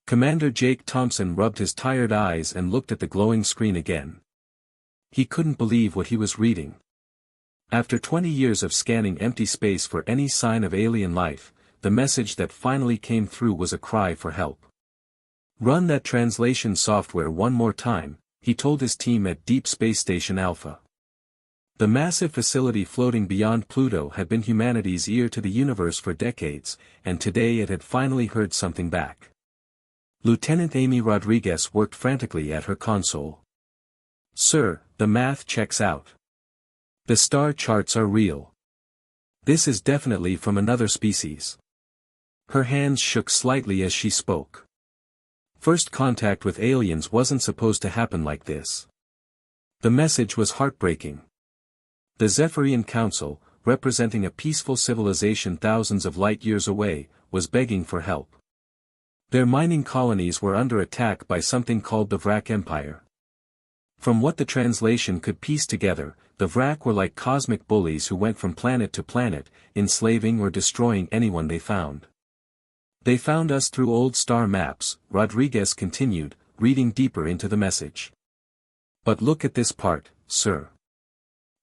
Commander Jake Thompson rubbed his tired eyes and looked at the glowing screen again. He couldn't believe what he was reading. After 20 years of scanning empty space for any sign of alien life, the message that finally came through was a cry for help. "Run that translation software one more time," he told his team at Deep Space Station Alpha. The massive facility floating beyond Pluto had been humanity's ear to the universe for decades, and today it had finally heard something back. Lieutenant Amy Rodriguez worked frantically at her console. "Sir, the math checks out. The star charts are real. This is definitely from another species." Her hands shook slightly as she spoke. First contact with aliens wasn't supposed to happen like this. The message was heartbreaking. The Zephyrian Council, representing a peaceful civilization thousands of light years away, was begging for help. Their mining colonies were under attack by something called the Vrak Empire. From what the translation could piece together, the Vrak were like cosmic bullies who went from planet to planet, enslaving or destroying anyone they found. "They found us through old star maps," Rodriguez continued, reading deeper into the message. "But look at this part, sir.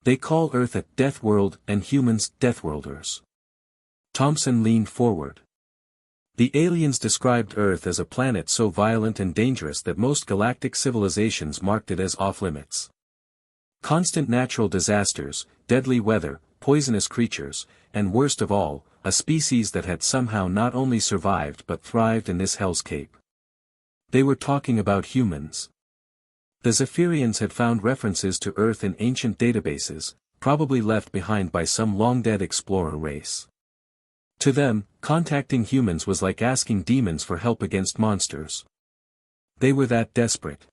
They call Earth a death world and humans Deathworlders." Thompson leaned forward. The aliens described Earth as a planet so violent and dangerous that most galactic civilizations marked it as off-limits. Constant natural disasters, deadly weather, poisonous creatures, and worst of all, a species that had somehow not only survived but thrived in this hellscape. They were talking about humans. The Zephyrians had found references to Earth in ancient databases, probably left behind by some long-dead explorer race. To them, contacting humans was like asking demons for help against monsters. They were that desperate.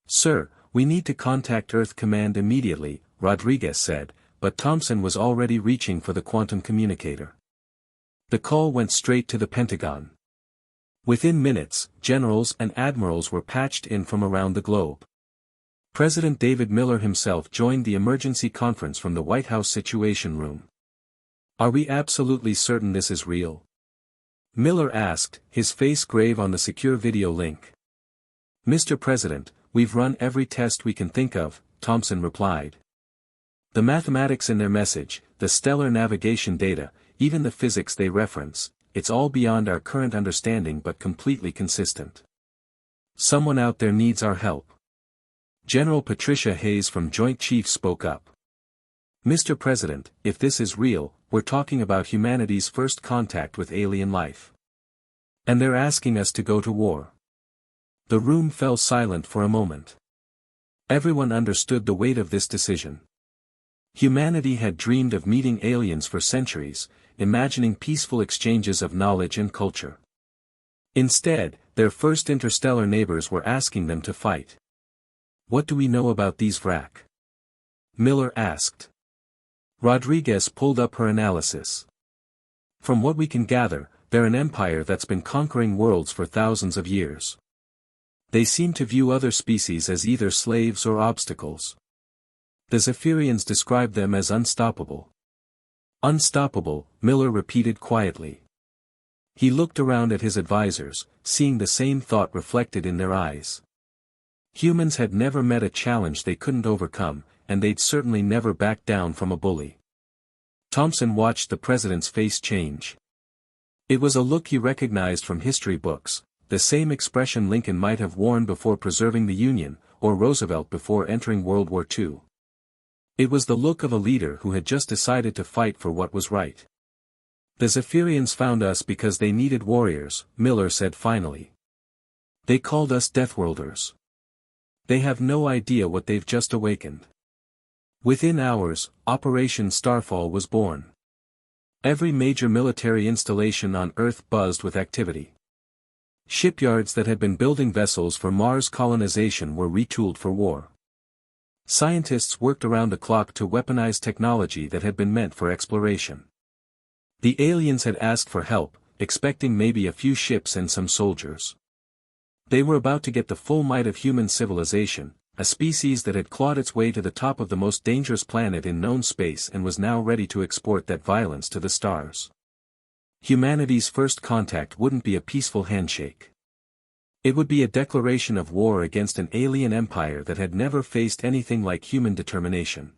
"Sir, we need to contact Earth Command immediately," Rodriguez said, but Thompson was already reaching for the quantum communicator. The call went straight to the Pentagon. Within minutes, generals and admirals were patched in from around the globe. President David Miller himself joined the emergency conference from the White House Situation Room. "Are we absolutely certain this is real?" Miller asked, his face grave on the secure video link. "Mr. President, we've run every test we can think of," Thompson replied. "The mathematics in their message, the stellar navigation data, even the physics they reference, it's all beyond our current understanding but completely consistent. Someone out there needs our help." General Patricia Hayes from Joint Chiefs spoke up. "Mr. President, if this is real, we're talking about humanity's first contact with alien life. And they're asking us to go to war." The room fell silent for a moment. Everyone understood the weight of this decision. Humanity had dreamed of meeting aliens for centuries, imagining peaceful exchanges of knowledge and culture. Instead, their first interstellar neighbors were asking them to fight. "What do we know about these Vrak?" Miller asked. Rodriguez pulled up her analysis. "From what we can gather, they're an empire that's been conquering worlds for thousands of years. They seem to view other species as either slaves or obstacles. The Zephyrians describe them as unstoppable." "Unstoppable," Miller repeated quietly. He looked around at his advisors, seeing the same thought reflected in their eyes. Humans had never met a challenge they couldn't overcome, and they'd certainly never back down from a bully. Thompson watched the president's face change. It was a look he recognized from history books, the same expression Lincoln might have worn before preserving the Union, or Roosevelt before entering World War II. It was the look of a leader who had just decided to fight for what was right. "The Zephyrians found us because they needed warriors," Miller said finally. "They called us Deathworlders. They have no idea what they've just awakened." Within hours, Operation Starfall was born. Every major military installation on Earth buzzed with activity. Shipyards that had been building vessels for Mars colonization were retooled for war. Scientists worked around the clock to weaponize technology that had been meant for exploration. The aliens had asked for help, expecting maybe a few ships and some soldiers. They were about to get the full might of human civilization, a species that had clawed its way to the top of the most dangerous planet in known space and was now ready to export that violence to the stars. Humanity's first contact wouldn't be a peaceful handshake. It would be a declaration of war against an alien empire that had never faced anything like human determination.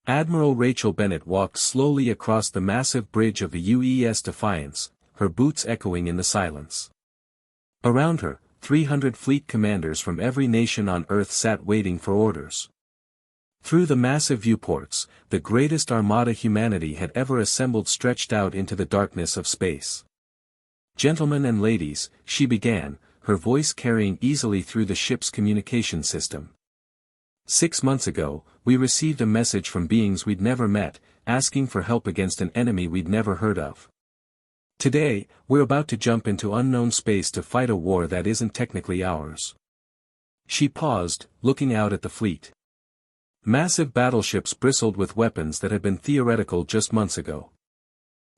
Admiral Rachel Bennett walked slowly across the massive bridge of the UES Defiance, her boots echoing in the silence. Around her, 300 fleet commanders from every nation on Earth sat waiting for orders. Through the massive viewports, the greatest armada humanity had ever assembled stretched out into the darkness of space. "Gentlemen and ladies," she began, her voice carrying easily through the ship's communication system. "6 months ago, we received a message from beings we'd never met, asking for help against an enemy we'd never heard of. Today, we're about to jump into unknown space to fight a war that isn't technically ours." She paused, looking out at the fleet. Massive battleships bristled with weapons that had been theoretical just months ago.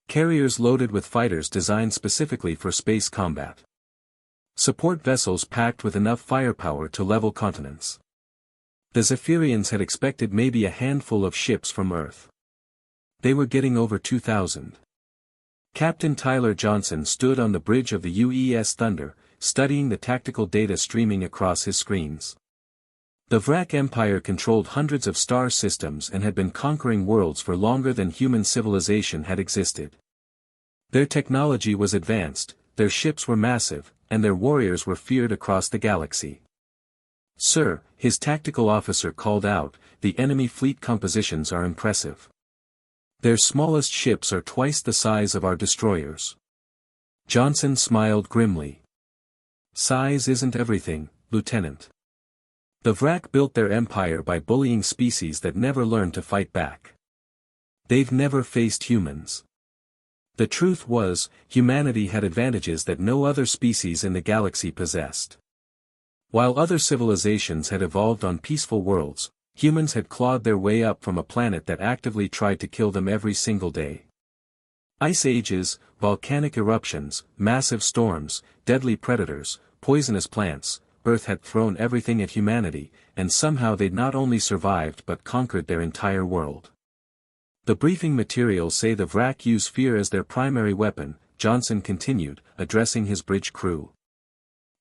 Carriers loaded with fighters designed specifically for space combat. Support vessels packed with enough firepower to level continents. The Zephyrians had expected maybe a handful of ships from Earth. They were getting over 2,000. Captain Tyler Johnson stood on the bridge of the UES Thunder, studying the tactical data streaming across his screens. The Vrak Empire controlled hundreds of star systems and had been conquering worlds for longer than human civilization had existed. Their technology was advanced, their ships were massive, and their warriors were feared across the galaxy. "Sir," his tactical officer called out, "the enemy fleet compositions are impressive. Their smallest ships are twice the size of our destroyers." Johnson smiled grimly. "Size isn't everything, Lieutenant. The Vrak built their empire by bullying species that never learned to fight back. They've never faced humans." The truth was, humanity had advantages that no other species in the galaxy possessed. While other civilizations had evolved on peaceful worlds, humans had clawed their way up from a planet that actively tried to kill them every single day. Ice ages, volcanic eruptions, massive storms, deadly predators, poisonous plants, Earth had thrown everything at humanity, and somehow they'd not only survived but conquered their entire world. "The briefing materials say the Vrak use fear as their primary weapon," Johnson continued, addressing his bridge crew.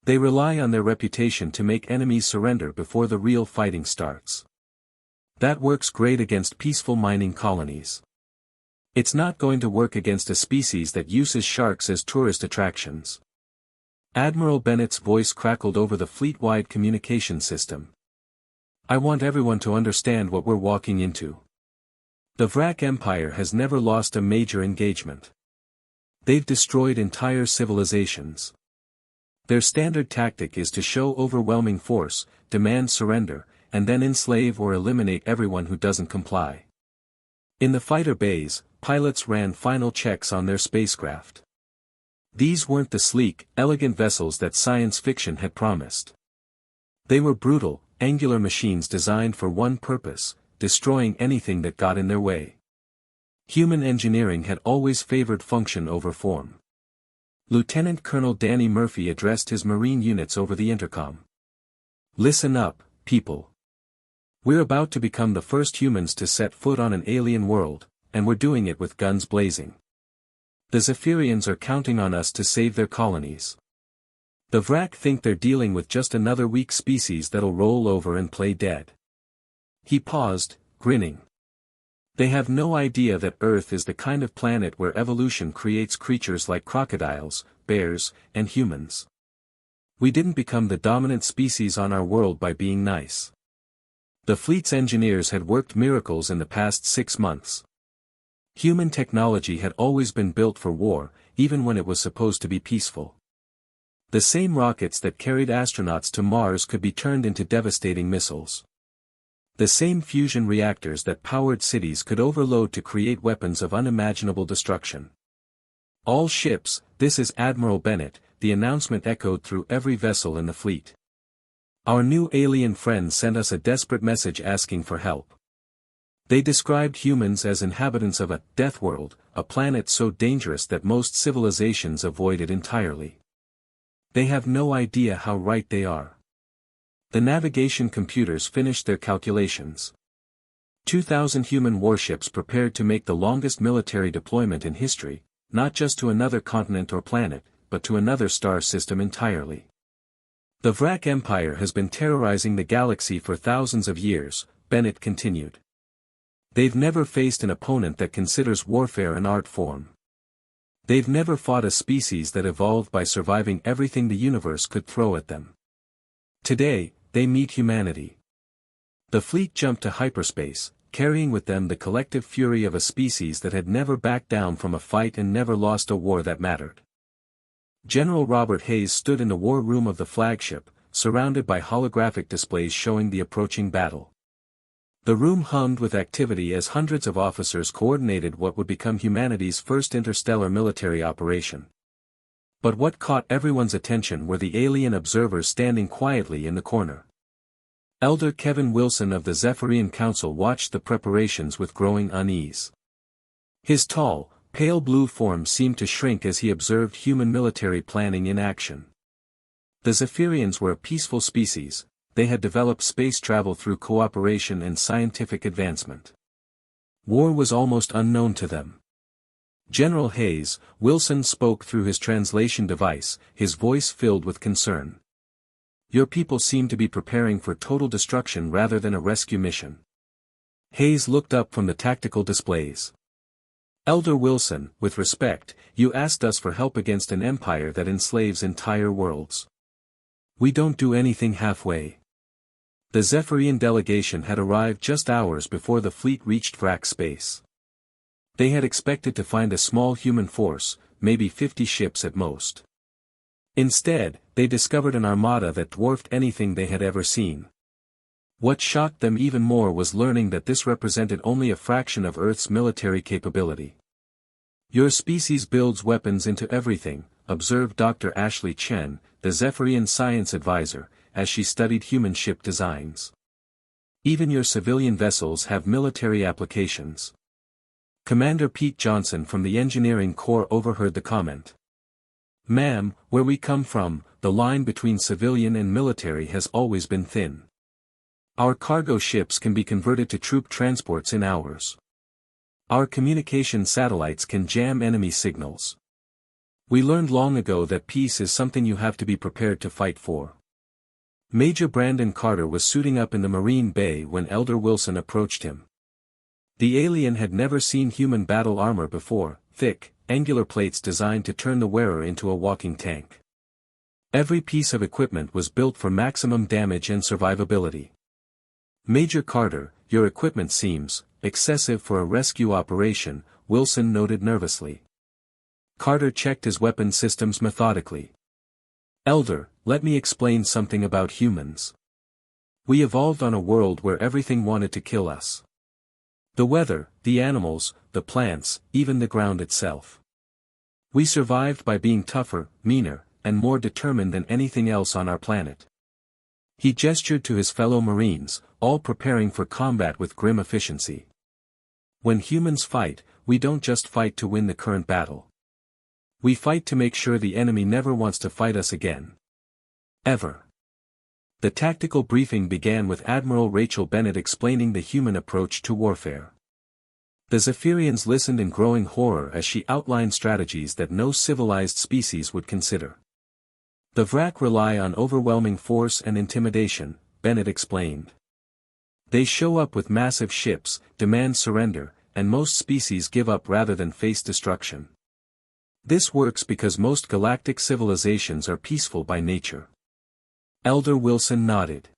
"They rely on their reputation to make enemies surrender before the real fighting starts. That works great against peaceful mining colonies. It's not going to work against a species that uses sharks as tourist attractions." Admiral Bennett's voice crackled over the fleet-wide communication system. "I want everyone to understand what we're walking into. The Vrak Empire has never lost a major engagement. They've destroyed entire civilizations. Their standard tactic is to show overwhelming force, demand surrender, and then enslave or eliminate everyone who doesn't comply. In the fighter bays, pilots ran final checks on their spacecraft. These weren't the sleek, elegant vessels that science fiction had promised. They were brutal, angular machines designed for one purpose: destroying anything that got in their way. Human engineering had always favored function over form. Lieutenant Colonel Danny Murphy addressed his Marine units over the intercom. "Listen up, people. We're about to become the first humans to set foot on an alien world, and we're doing it with guns blazing. The Zephyrians are counting on us to save their colonies. The Vrak think they're dealing with just another weak species that'll roll over and play dead." He paused, grinning. "They have no idea that Earth is the kind of planet where evolution creates creatures like crocodiles, bears, and humans. We didn't become the dominant species on our world by being nice. The fleet's engineers had worked miracles in the past 6 months. Human technology had always been built for war, even when it was supposed to be peaceful. The same rockets that carried astronauts to Mars could be turned into devastating missiles. The same fusion reactors that powered cities could overload to create weapons of unimaginable destruction. All ships, this is Admiral Bennett," the announcement echoed through every vessel in the fleet. "Our new alien friends sent us a desperate message asking for help. They described humans as inhabitants of a death world, a planet so dangerous that most civilizations avoid it entirely. They have no idea how right they are. The navigation computers finished their calculations. 2,000 human warships prepared to make the longest military deployment in history, not just to another continent or planet, but to another star system entirely. The Vrak Empire has been terrorizing the galaxy for thousands of years, Bennett continued. They've never faced an opponent that considers warfare an art form. They've never fought a species that evolved by surviving everything the universe could throw at them. Today, they meet humanity. The fleet jumped to hyperspace, carrying with them the collective fury of a species that had never backed down from a fight and never lost a war that mattered. General Robert Hayes stood in the war room of the flagship, surrounded by holographic displays showing the approaching battle. The room hummed with activity as hundreds of officers coordinated what would become humanity's first interstellar military operation. But what caught everyone's attention were the alien observers standing quietly in the corner. Elder Kevin Wilson of the Zephyrian Council watched the preparations with growing unease. His tall, pale blue form seemed to shrink as he observed human military planning in action. The Zephyrians were a peaceful species. They had developed space travel through cooperation and scientific advancement. War was almost unknown to them. General Hayes, Wilson spoke through his translation device, his voice filled with concern. Your people seem to be preparing for total destruction rather than a rescue mission. Hayes looked up from the tactical displays. Elder Wilson, with respect, you asked us for help against an empire that enslaves entire worlds. We don't do anything halfway. The Zephyrian delegation had arrived just hours before the fleet reached Vrak space. They had expected to find a small human force, maybe 50 ships at most. Instead, they discovered an armada that dwarfed anything they had ever seen. What shocked them even more was learning that this represented only a fraction of Earth's military capability. Your species builds weapons into everything, observed Dr. Ashley Chen, the Zephyrian science advisor, as she studied human ship designs. Even your civilian vessels have military applications. Commander Pete Johnson from the Engineering Corps overheard the comment. Ma'am, where we come from, the line between civilian and military has always been thin. Our cargo ships can be converted to troop transports in hours. Our communication satellites can jam enemy signals. We learned long ago that peace is something you have to be prepared to fight for. Major Brandon Carter was suiting up in the Marine Bay when Elder Wilson approached him. The alien had never seen human battle armor before, thick, angular plates designed to turn the wearer into a walking tank. Every piece of equipment was built for maximum damage and survivability. Major Carter, your equipment seems excessive for a rescue operation, Wilson noted nervously. Carter checked his weapon systems methodically. Elder, let me explain something about humans. We evolved on a world where everything wanted to kill us. The weather, the animals, the plants, even the ground itself. We survived by being tougher, meaner, and more determined than anything else on our planet. He gestured to his fellow Marines, all preparing for combat with grim efficiency. When humans fight, we don't just fight to win the current battle. We fight to make sure the enemy never wants to fight us again. Ever. The tactical briefing began with Admiral Rachel Bennett explaining the human approach to warfare. The Zephyrians listened in growing horror as she outlined strategies that no civilized species would consider. The Vrak rely on overwhelming force and intimidation, Bennett explained. They show up with massive ships, demand surrender, and most species give up rather than face destruction. This works because most galactic civilizations are peaceful by nature. Elder Wilson nodded.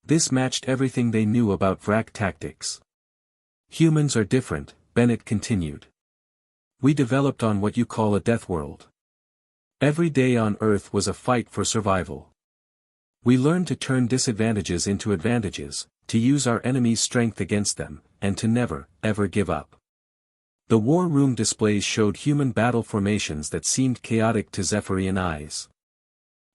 This matched everything they knew about Vrak tactics. Humans are different, Bennett continued. We developed on what you call a death world. Every day on Earth was a fight for survival. We learned to turn disadvantages into advantages, to use our enemy's strength against them, and to never, ever give up. The war room displays showed human battle formations that seemed chaotic to Zephyrian eyes.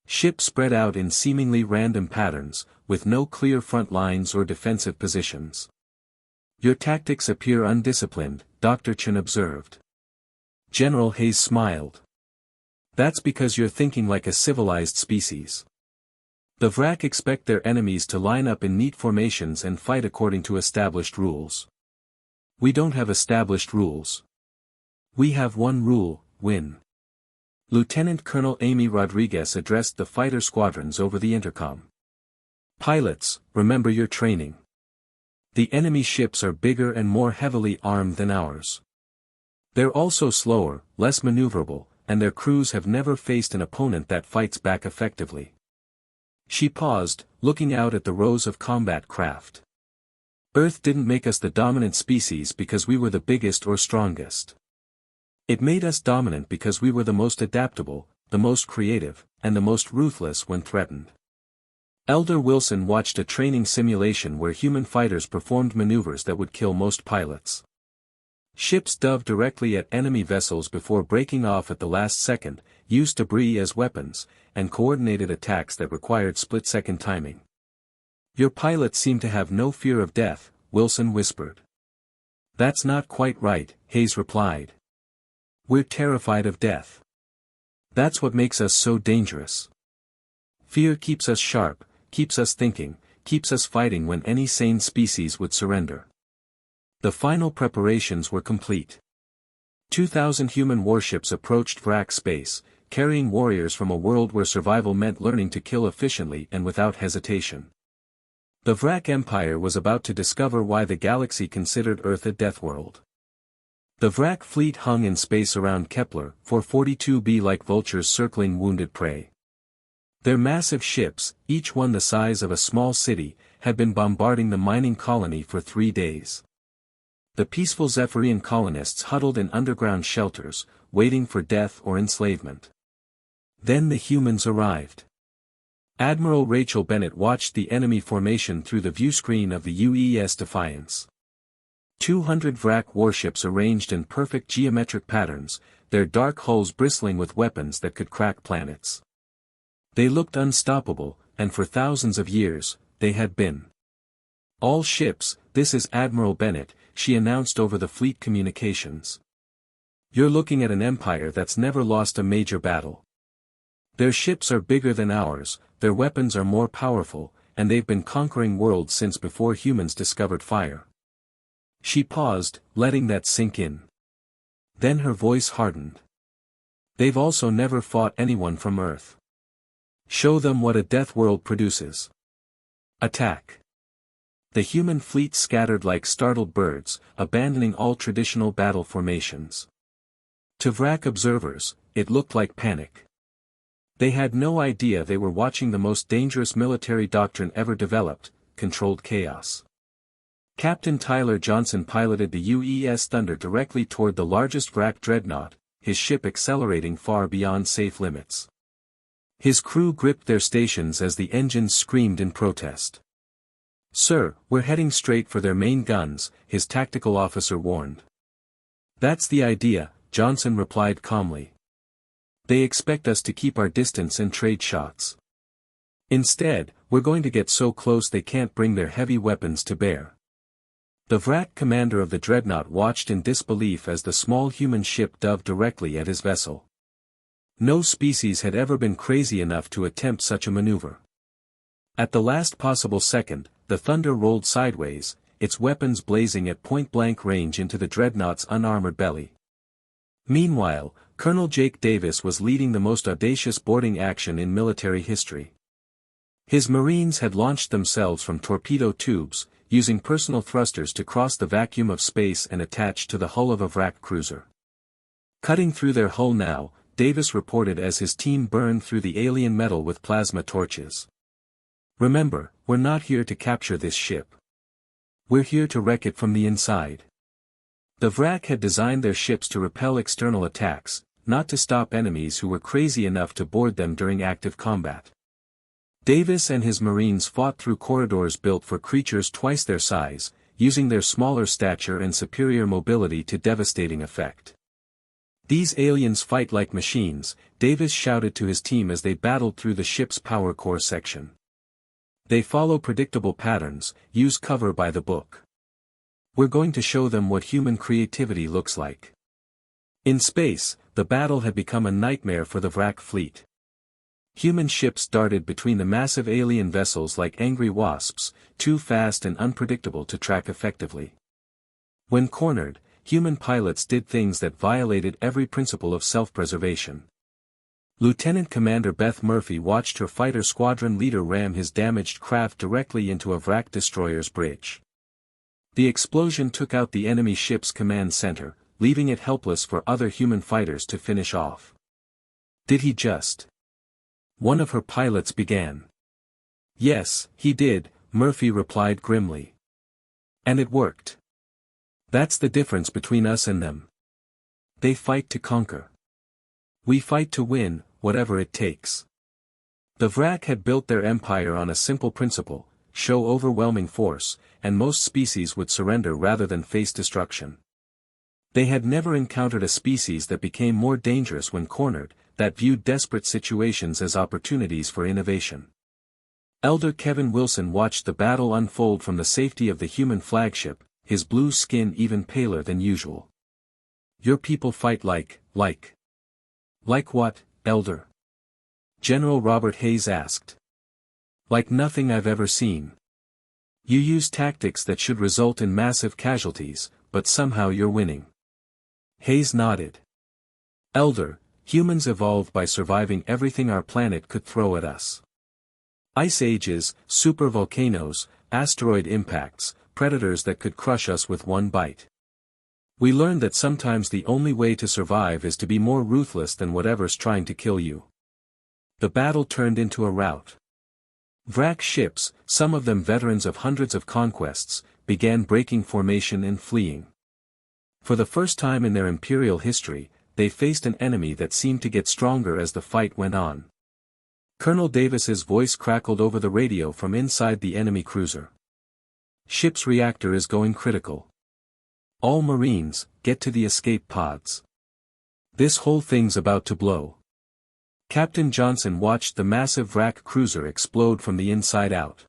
Ships spread out in seemingly random patterns, with no clear front lines or defensive positions. Your tactics appear undisciplined, Dr. Chen observed. General Hayes smiled. That's because you're thinking like a civilized species. The Vrak expect their enemies to line up in neat formations and fight according to established rules. We don't have established rules. We have one rule, win. Lieutenant Colonel Amy Rodriguez addressed the fighter squadrons over the intercom. Pilots, remember your training. The enemy ships are bigger and more heavily armed than ours. They're also slower, less maneuverable, and their crews have never faced an opponent that fights back effectively. She paused, looking out at the rows of combat craft. Earth didn't make us the dominant species because we were the biggest or strongest. It made us dominant because we were the most adaptable, the most creative, and the most ruthless when threatened. Elder Wilson watched a training simulation where human fighters performed maneuvers that would kill most pilots. Ships dove directly at enemy vessels before breaking off at the last second, used debris as weapons, and coordinated attacks that required split-second timing. Your pilots seem to have no fear of death, Wilson whispered. That's not quite right, Hayes replied. We're terrified of death. That's what makes us so dangerous. Fear keeps us sharp, keeps us thinking, keeps us fighting when any sane species would surrender. The final preparations were complete. 2,000 human warships approached Vrak space, carrying warriors from a world where survival meant learning to kill efficiently and without hesitation. The Vrak Empire was about to discover why the galaxy considered Earth a death world. The Vrak fleet hung in space around Kepler 442b like vultures circling wounded prey. Their massive ships, each one the size of a small city, had been bombarding the mining colony for 3 days. The peaceful Zephyrian colonists huddled in underground shelters, waiting for death or enslavement. Then the humans arrived. Admiral Rachel Bennett watched the enemy formation through the viewscreen of the UES Defiance. 200 Vrak warships arranged in perfect geometric patterns, their dark hulls bristling with weapons that could crack planets. They looked unstoppable, and for thousands of years, they had been. All ships, this is Admiral Bennett, she announced over the fleet communications. You're looking at an empire that's never lost a major battle. Their ships are bigger than ours, their weapons are more powerful, and they've been conquering worlds since before humans discovered fire. She paused, letting that sink in. Then her voice hardened. They've also never fought anyone from Earth. Show them what a death world produces. Attack. The human fleet scattered like startled birds, abandoning all traditional battle formations. To Vrak observers, it looked like panic. They had no idea they were watching the most dangerous military doctrine ever developed, controlled chaos. Captain Tyler Johnson piloted the UES Thunder directly toward the largest Vrak dreadnought, his ship accelerating far beyond safe limits. His crew gripped their stations as the engines screamed in protest. Sir, we're heading straight for their main guns, his tactical officer warned. That's the idea, Johnson replied calmly. They expect us to keep our distance and trade shots. Instead, we're going to get so close they can't bring their heavy weapons to bear. The Vrak commander of the dreadnought watched in disbelief as the small human ship dove directly at his vessel. No species had ever been crazy enough to attempt such a maneuver. At the last possible second, the Thunder rolled sideways, its weapons blazing at point-blank range into the dreadnought's unarmored belly. Meanwhile, Colonel Jake Davis was leading the most audacious boarding action in military history. His Marines had launched themselves from torpedo tubes, using personal thrusters to cross the vacuum of space and attach to the hull of a Vrak cruiser. Cutting through their hull now, Davis reported as his team burned through the alien metal with plasma torches. Remember, we're not here to capture this ship. We're here to wreck it from the inside. The Vrak had designed their ships to repel external attacks, not to stop enemies who were crazy enough to board them during active combat. Davis and his Marines fought through corridors built for creatures twice their size, using their smaller stature and superior mobility to devastating effect. These aliens fight like machines, Davis shouted to his team as they battled through the ship's power core section. They follow predictable patterns, use cover by the book. We're going to show them what human creativity looks like. In space, the battle had become a nightmare for the Vrak fleet. Human ships darted between the massive alien vessels like angry wasps, too fast and unpredictable to track effectively. When cornered, human pilots did things that violated every principle of self-preservation. Lieutenant Commander Beth Murphy watched her fighter squadron leader ram his damaged craft directly into a Vrak destroyer's bridge. The explosion took out the enemy ship's command center, leaving it helpless for other human fighters to finish off. Did he just? One of her pilots began. Yes, he did, Murphy replied grimly. And it worked. That's the difference between us and them. They fight to conquer. We fight to win, whatever it takes. The Vrak had built their empire on a simple principle: show overwhelming force, and most species would surrender rather than face destruction. They had never encountered a species that became more dangerous when cornered, that viewed desperate situations as opportunities for innovation. Elder Kevin Wilson watched the battle unfold from the safety of the human flagship, his blue skin even paler than usual. Your people fight like what, Elder? General Robert Hayes asked. Like nothing I've ever seen. You use tactics that should result in massive casualties, but somehow you're winning. Hayes nodded. Elder, humans evolved by surviving everything our planet could throw at us. Ice ages, supervolcanoes, asteroid impacts, predators that could crush us with one bite. We learned that sometimes the only way to survive is to be more ruthless than whatever's trying to kill you. The battle turned into a rout. Vrak ships, some of them veterans of hundreds of conquests, began breaking formation and fleeing. For the first time in their imperial history, they faced an enemy that seemed to get stronger as the fight went on. Colonel Davis's voice crackled over the radio from inside the enemy cruiser. Ship's reactor is going critical. All Marines, get to the escape pods. This whole thing's about to blow. Captain Johnson watched the massive Vrak cruiser explode from the inside out.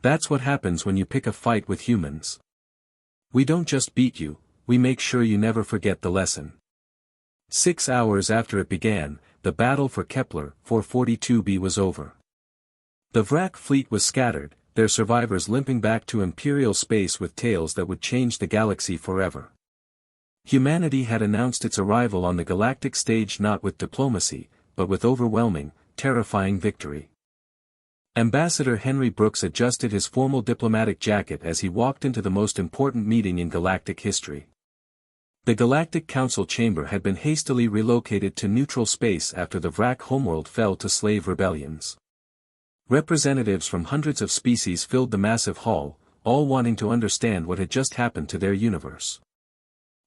That's what happens when you pick a fight with humans. We don't just beat you, we make sure you never forget the lesson. 6 hours after it began, the battle for Kepler 442b was over. The Vrak fleet was scattered, their survivors limping back to Imperial space with tales that would change the galaxy forever. Humanity had announced its arrival on the galactic stage not with diplomacy, but with overwhelming, terrifying victory. Ambassador Henry Brooks adjusted his formal diplomatic jacket as he walked into the most important meeting in galactic history. The Galactic Council chamber had been hastily relocated to neutral space after the Vrak homeworld fell to slave rebellions. Representatives from hundreds of species filled the massive hall, all wanting to understand what had just happened to their universe.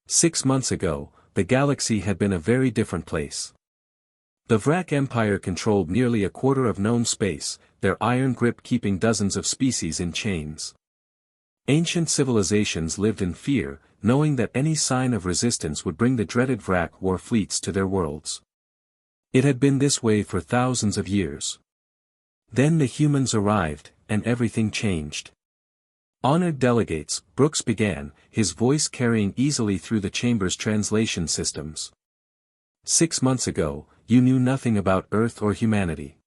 6 months ago, the galaxy had been a very different place. The Vrak Empire controlled nearly a quarter of known space, their iron grip keeping dozens of species in chains. Ancient civilizations lived in fear, knowing that any sign of resistance would bring the dreaded Vrak war fleets to their worlds. It had been this way for thousands of years. Then the humans arrived, and everything changed. Honored delegates, Brooks began, his voice carrying easily through the chamber's translation systems. 6 months ago, you knew nothing about Earth or humanity.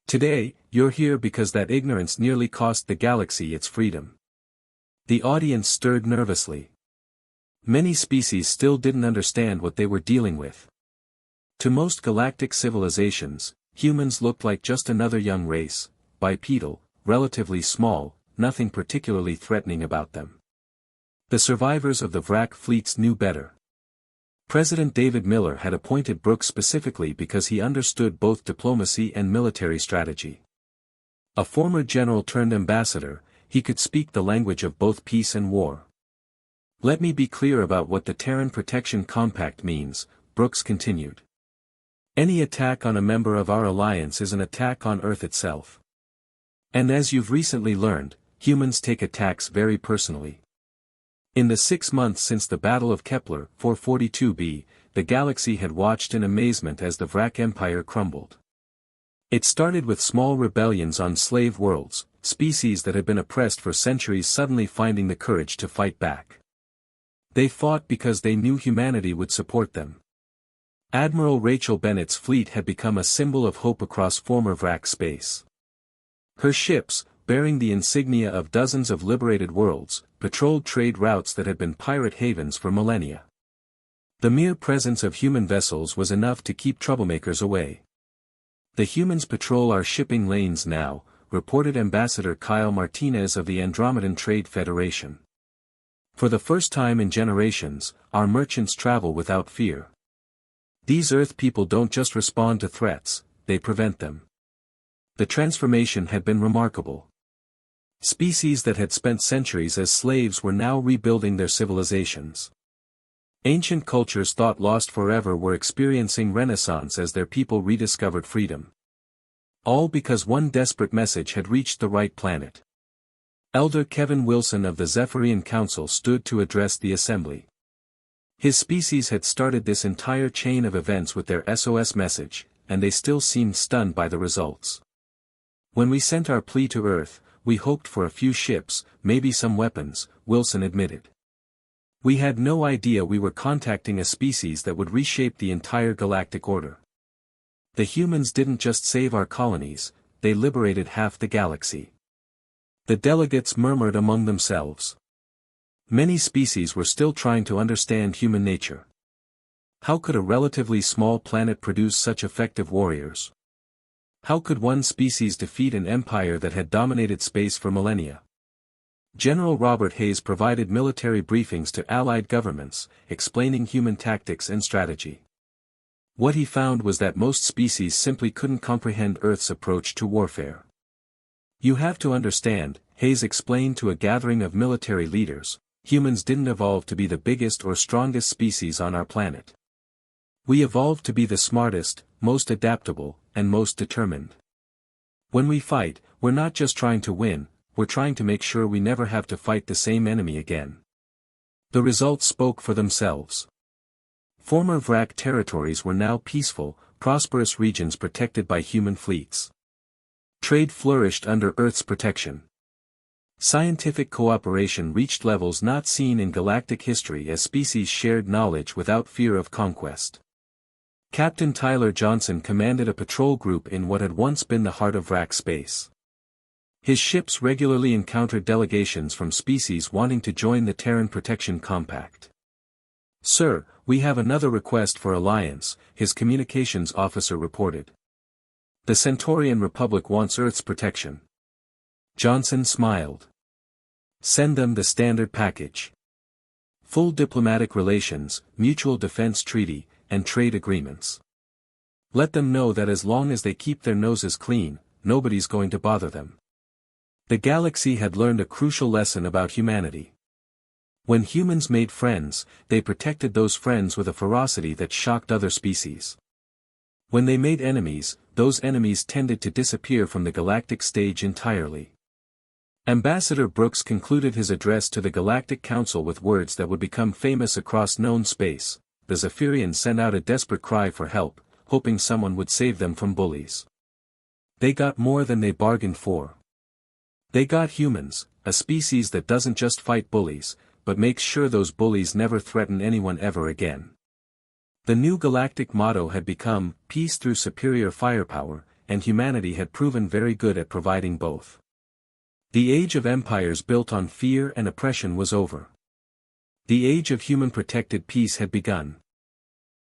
Today, you're here because that ignorance nearly cost the galaxy its freedom. The audience stirred nervously. Many species still didn't understand what they were dealing with. To most galactic civilizations, humans looked like just another young race, bipedal, relatively small, nothing particularly threatening about them. The survivors of the Vrak fleets knew better. President David Miller had appointed Brooks specifically because he understood both diplomacy and military strategy. A former general turned ambassador, he could speak the language of both peace and war. Let me be clear about what the Terran Protection Compact means, Brooks continued. Any attack on a member of our alliance is an attack on Earth itself. And as you've recently learned, humans take attacks very personally. In the 6 months since the Battle of Kepler 442b, the galaxy had watched in amazement as the Vrak Empire crumbled. It started with small rebellions on slave worlds, species that had been oppressed for centuries suddenly finding the courage to fight back. They fought because they knew humanity would support them. Admiral Rachel Bennett's fleet had become a symbol of hope across former Vrak space. Her ships, bearing the insignia of dozens of liberated worlds, patrolled trade routes that had been pirate havens for millennia. The mere presence of human vessels was enough to keep troublemakers away. "The humans patrol our shipping lanes now," reported Ambassador Kyle Martinez of the Andromedan Trade Federation. "For the first time in generations, our merchants travel without fear. These Earth people don't just respond to threats, they prevent them." The transformation had been remarkable. Species that had spent centuries as slaves were now rebuilding their civilizations. Ancient cultures thought lost forever were experiencing renaissance as their people rediscovered freedom. All because one desperate message had reached the right planet. Elder Kevin Wilson of the Zephyrian Council stood to address the assembly. His species had started this entire chain of events with their SOS message, and they still seemed stunned by the results. "When we sent our plea to Earth, we hoped for a few ships, maybe some weapons," Wilson admitted. "We had no idea we were contacting a species that would reshape the entire galactic order. The humans didn't just save our colonies, they liberated half the galaxy." The delegates murmured among themselves. Many species were still trying to understand human nature. How could a relatively small planet produce such effective warriors? How could one species defeat an empire that had dominated space for millennia? General Robert Hayes provided military briefings to Allied governments, explaining human tactics and strategy. What he found was that most species simply couldn't comprehend Earth's approach to warfare. "You have to understand," Hayes explained to a gathering of military leaders, "humans didn't evolve to be the biggest or strongest species on our planet. We evolved to be the smartest, most adaptable, and most determined. When we fight, we're not just trying to win, we're trying to make sure we never have to fight the same enemy again." The results spoke for themselves. Former Vrak territories were now peaceful, prosperous regions protected by human fleets. Trade flourished under Earth's protection. Scientific cooperation reached levels not seen in galactic history as species shared knowledge without fear of conquest. Captain Tyler Johnson commanded a patrol group in what had once been the heart of Vrak space. His ships regularly encountered delegations from species wanting to join the Terran Protection Compact. "Sir, we have another request for alliance," his communications officer reported. "The Centaurian Republic wants Earth's protection." Johnson smiled. "Send them the standard package. Full diplomatic relations, mutual defense treaty, and trade agreements. Let them know that as long as they keep their noses clean, nobody's going to bother them." The galaxy had learned a crucial lesson about humanity. When humans made friends, they protected those friends with a ferocity that shocked other species. When they made enemies, those enemies tended to disappear from the galactic stage entirely. Ambassador Brooks concluded his address to the Galactic Council with words that would become famous across known space. The Zephyrians sent out a desperate cry for help, hoping someone would save them from bullies. They got more than they bargained for. They got humans, a species that doesn't just fight bullies, but makes sure those bullies never threaten anyone ever again. The new galactic motto had become, "Peace through superior firepower," and humanity had proven very good at providing both. The age of empires built on fear and oppression was over. The age of human-protected peace had begun.